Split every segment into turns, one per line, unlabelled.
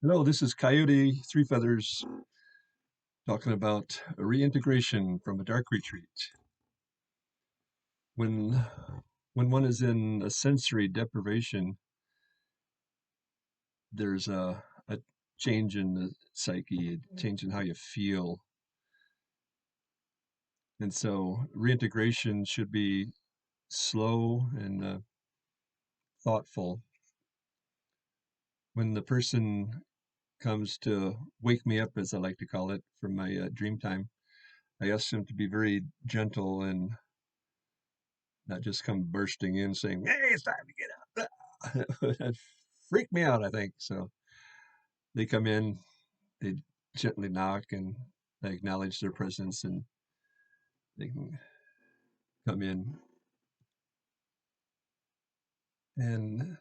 Hello, this is Coyote Three Feathers talking about reintegration from a dark retreat. When when one is in a sensory deprivation, there's a change in the psyche, a change in how you feel. And so reintegration should be slow and thoughtful. When the person comes to wake me up, as I like to call it, from my dream time, I ask them to be very gentle and not just come bursting in saying, "Hey, it's time to get up." That freaked me out, I think. So they come in, they gently knock, and I acknowledge their presence, and they can come in. And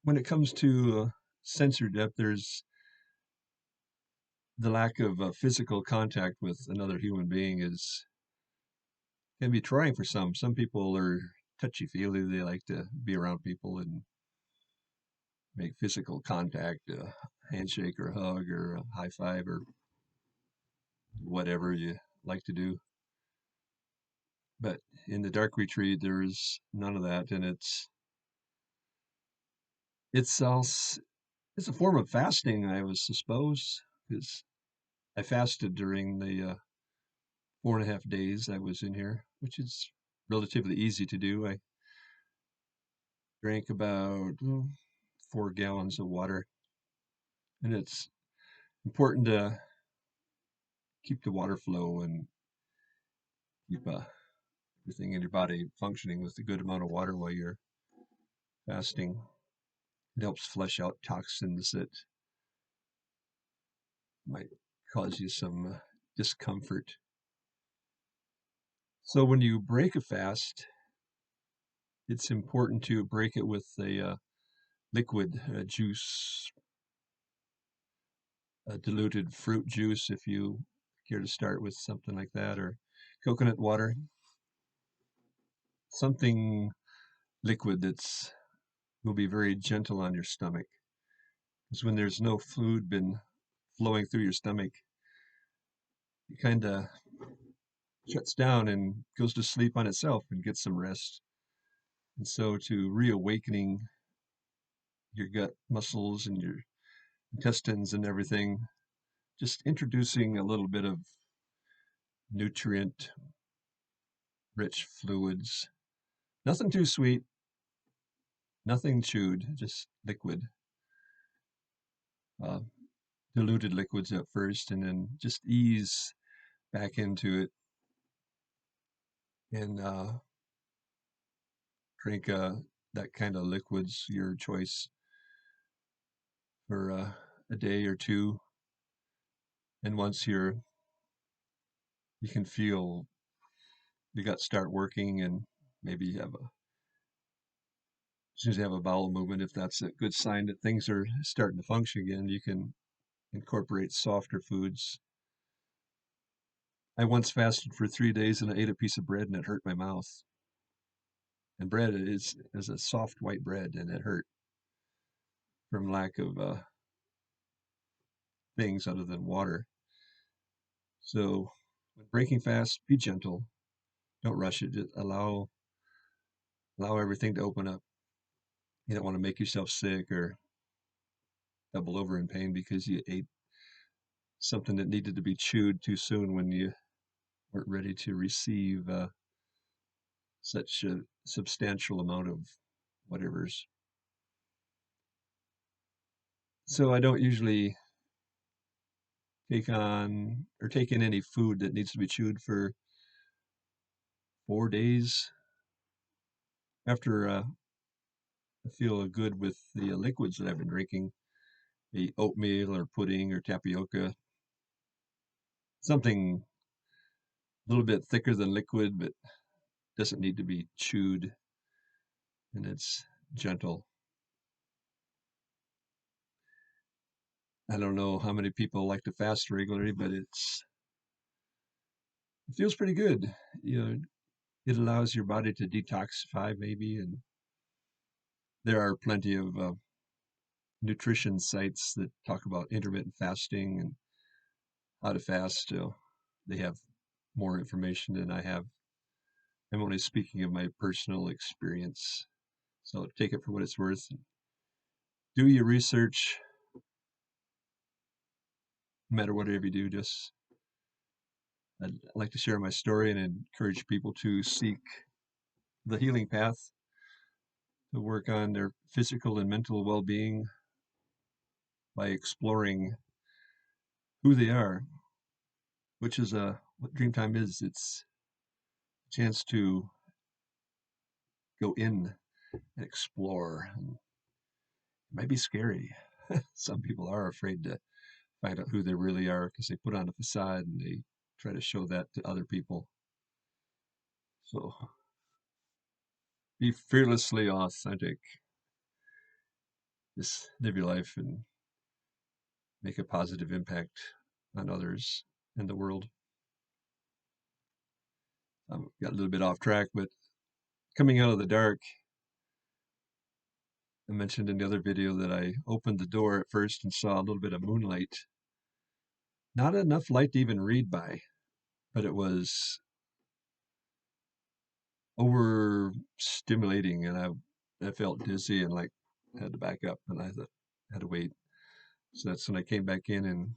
when it comes to sensory depth, there's the lack of physical contact with another human being is can be trying for some. Some people are touchy feely; they like to be around people and make physical contact, a handshake or a hug or a high five or whatever you like to do. But in the dark retreat, there's none of that, and it's also it's a form of fasting, I was suppose, because I fasted during the 4.5 days I was in here, which is relatively easy to do. I drank about 4 gallons of water, and it's important to keep the water flow and keep everything in your body functioning with a good amount of water while you're fasting. It helps flush out toxins that might cause you some discomfort. So when you break a fast, it's important to break it with a liquid juice, a diluted fruit juice, if you care to start with something like that, or coconut water, something liquid that's will be very gentle on your stomach. Because when there's no food been flowing through your stomach, it kind of shuts down and goes to sleep on itself and gets some rest. And so to reawakening your gut muscles and your intestines and everything, just introducing a little bit of nutrient rich fluids. Nothing too sweet, nothing chewed, just liquid, uh, diluted liquids at first, and then just ease back into it and drink that kind of liquids, your choice, for a day or two. And once you can feel your gut start working, and maybe you have a as soon as you have a bowel movement, if that's a good sign that things are starting to function again, you can incorporate softer foods. I once fasted for 3 days and I ate a piece of bread and it hurt my mouth. And bread is a soft white bread and it hurt from lack of things other than water. So when breaking fast, be gentle. Don't rush it. Just allow everything to open up. You don't want to make yourself sick or double over in pain because you ate something that needed to be chewed too soon when you weren't ready to receive such a substantial amount of whatever's. So I don't usually take in any food that needs to be chewed for 4 days. After I feel good with the liquids that I've been drinking, the oatmeal or pudding or tapioca, something a little bit thicker than liquid, but doesn't need to be chewed, and it's gentle. I don't know how many people like to fast regularly, but it feels pretty good. You know, it allows your body to detoxify maybe, and there are plenty of nutrition sites that talk about intermittent fasting and how to fast. They have more information than I have. I'm only speaking of my personal experience. So take it for what it's worth. Do your research, no matter whatever you do. Just I'd like to share my story and encourage people to seek the healing path, to work on their physical and mental well-being by exploring who they are, which is what Dreamtime is. It's a chance to go in and explore. And it might be scary. Some people are afraid to find out who they really are because they put on a facade and they try to show that to other people. So be fearlessly authentic. Just live your life and make a positive impact on others and the world. I got a little bit off track, but coming out of the dark, I mentioned in the other video that I opened the door at first and saw a little bit of moonlight. Not enough light to even read by, but it was overstimulating, and I felt dizzy and like had to back up, and I had to wait. So that's when I came back in and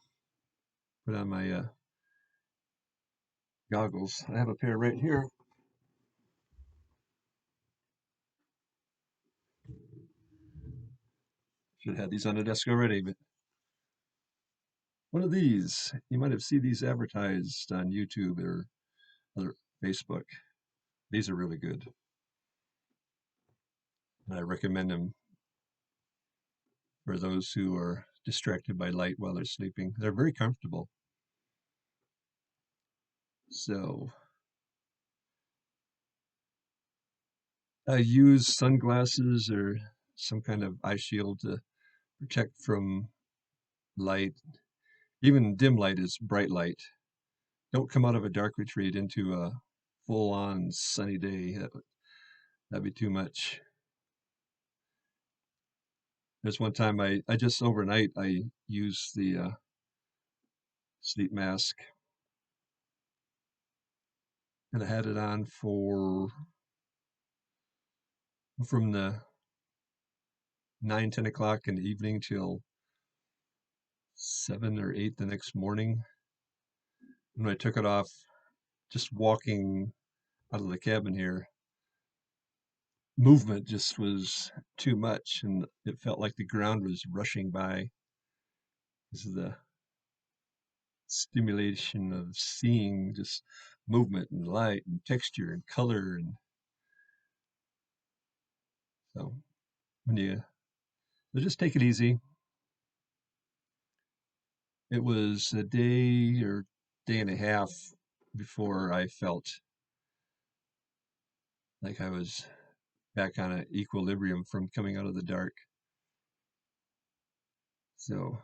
put on my goggles. I have a pair right here. Should have had these on the desk already, but one of these, you might have seen these advertised on YouTube or other Facebook. These are really good, and I recommend them for those who are distracted by light while they're sleeping. They're very comfortable. So I use sunglasses or some kind of eye shield to protect from light. Even dim light is bright light. Don't come out of a dark retreat into a full-on sunny day. That'd be too much. There's one time I just overnight I used the sleep mask, and I had it on for from the 9, 10 o'clock in the evening till 7 or 8 the next morning. And when I took it off, just walking out of the cabin here, movement just was too much, and it felt like the ground was rushing by. This is the stimulation of seeing just movement and light and texture and color. And so when you so just take it easy. It was a day or day and a half before I felt like I was back on an equilibrium from coming out of the dark. So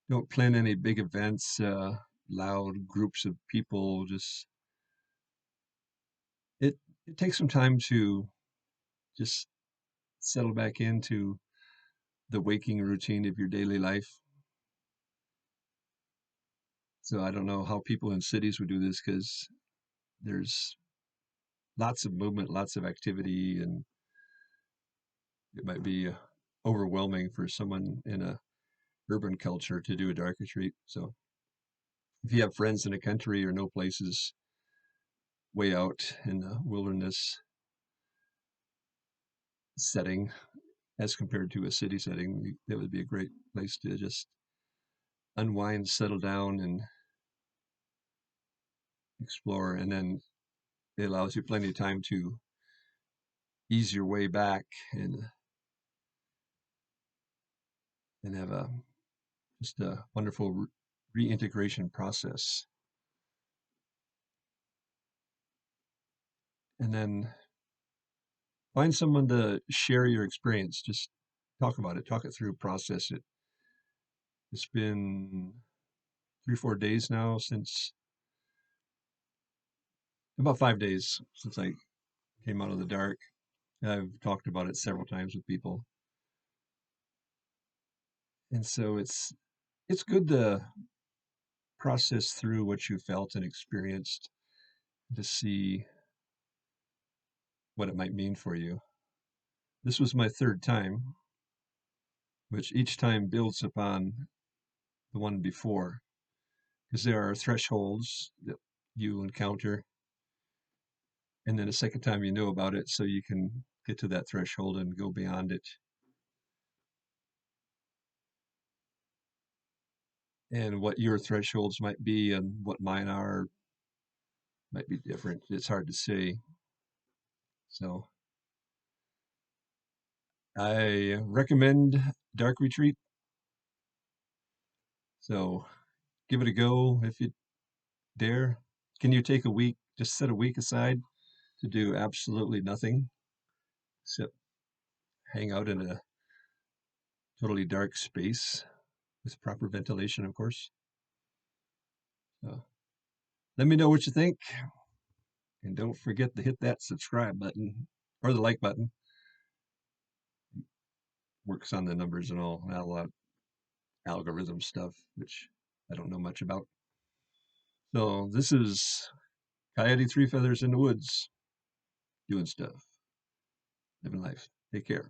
don't plan any big events, loud groups of people. Just it it takes some time to just settle back into the waking routine of your daily life. So I don't know how people in cities would do this because there's lots of movement, lots of activity, and it might be overwhelming for someone in a urban culture to do a dark retreat. So if you have friends in a country or know places way out in the wilderness setting as compared to a city setting, that would be a great place to just unwind, settle down, and explore. And then it allows you plenty of time to ease your way back and have a just a wonderful reintegration process. And then find someone to share your experience. Just talk about it, talk it through, process it. It's been 3, 4 days now since about 5 days since I came out of the dark. I've talked about it several times with people. And so it's good to process through what you felt and experienced to see what it might mean for you. This was my third time, which each time builds upon the one before, because there are thresholds that you encounter, and then a second time you know about it, so you can get to that threshold and go beyond it. And what your thresholds might be and what mine are might be different. It's hard to say. So I recommend Dark Retreat. So give it a go if you dare. Can you take a week, just set a week aside to do absolutely nothing except hang out in a totally dark space with proper ventilation, of course? So let me know what you think. And don't forget to hit that subscribe button or the like button. Works on the numbers and all, not a lot of algorithm stuff, which I don't know much about. So this is Coyote Three Feathers in the Woods, doing stuff, living life. Take care.